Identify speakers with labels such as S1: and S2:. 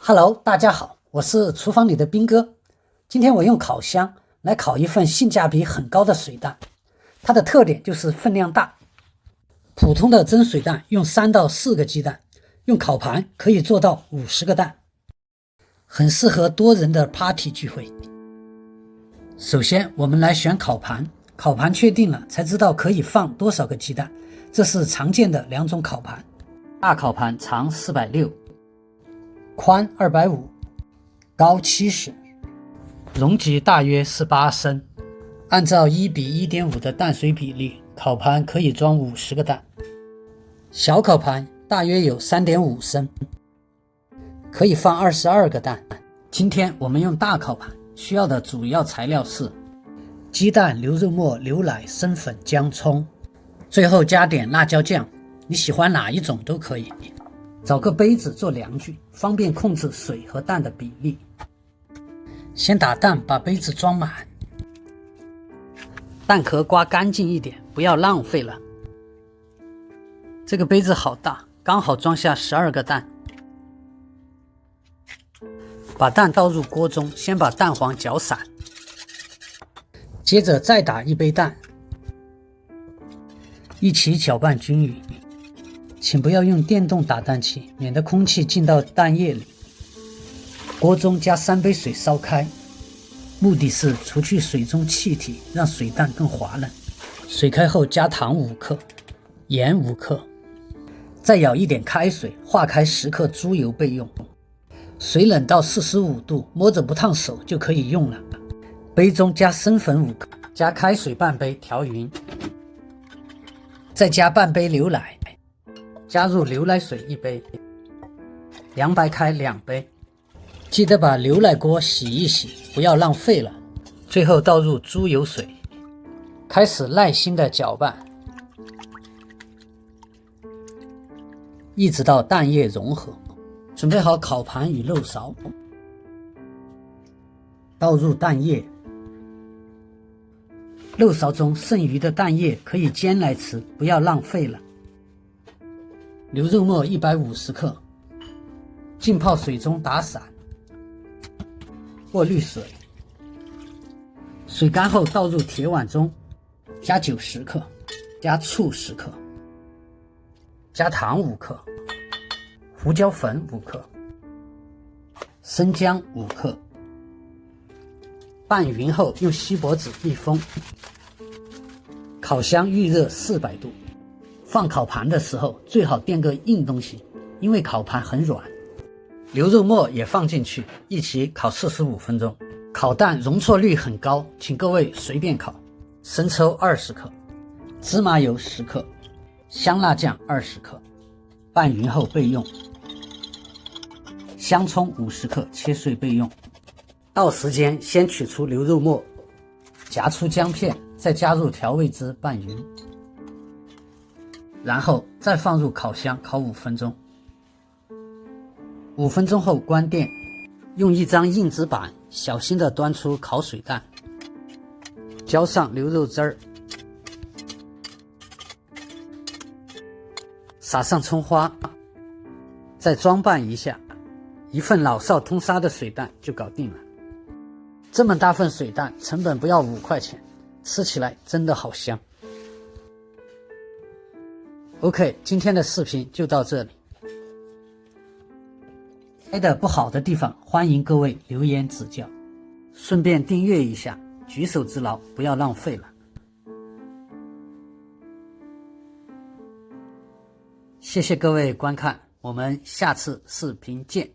S1: Hello，大家好，我是厨房里的兵哥。今天我用烤箱来烤一份性价比很高的水蛋，它的特点就是分量大。普通的蒸水蛋用3到4个鸡蛋，用烤盘可以做到50个蛋，很适合多人的 party 聚会。首先我们来选烤盘，烤盘确定了才知道可以放多少个鸡蛋，这是常见的2种烤盘。大烤盘长460，宽250，高70，容积大约是8升。按照1:1.5的淡水比例，烤盘可以装50个蛋。小烤盘大约有3.5升，可以放22个蛋。今天我们用大烤盘，需要的主要材料是鸡蛋、牛肉末、牛奶、生粉、姜、葱，最后加点辣椒酱，你喜欢哪一种都可以。找个杯子做量具，方便控制水和蛋的比例。先打蛋，把杯子装满，蛋壳刮干净一点，不要浪费了。这个杯子好大，刚好装下12个蛋。把蛋倒入锅中，先把蛋黄搅散，接着再打1杯蛋，一起搅拌均匀。请不要用电动打蛋器，免得空气进到蛋液里。锅中加3杯水烧开，目的是除去水中气体，让水蛋更滑嫩。水开后加糖5克，盐5克，再舀一点开水，化开10克猪油备用。水冷到45度，摸着不烫手就可以用了。杯中加生粉5克，加开水半杯调匀，再加半杯牛奶，加入牛奶水1杯，凉白开2杯。记得把牛奶锅洗一洗，不要浪费了。最后倒入猪油水，开始耐心的搅拌，一直到蛋液融合。准备好烤盘与漏勺，倒入蛋液。漏勺中剩余的蛋液可以煎来吃，不要浪费了。牛肉末150克，浸泡水中打散，过滤水。水干后倒入铁碗中，加酒10克，加醋10克，加糖5克，胡椒粉5克，生姜5克，拌匀后用锡箔纸密封。烤箱预热400度。放烤盘的时候最好垫个硬东西，因为烤盘很软。牛肉末也放进去，一起烤45分钟。烤蛋容错率很高，请各位随便烤。生抽20克，芝麻油10克，香辣酱20克，拌匀后备用。香葱50克，切碎备用。到时间先取出牛肉末，夹出姜片，再加入调味汁拌匀，然后再放入烤箱烤5分钟。5分钟后关电，用一张硬纸板小心地端出烤水蛋，浇上牛肉汁儿，撒上葱花，再装拌一下，一份老少通杀的水蛋就搞定了。这么大份水蛋，成本不要5块钱，吃起来真的好香。OK， 今天的视频就到这里。拍的不好的地方，欢迎各位留言指教，顺便订阅一下，举手之劳，不要浪费了。谢谢各位观看，我们下次视频见。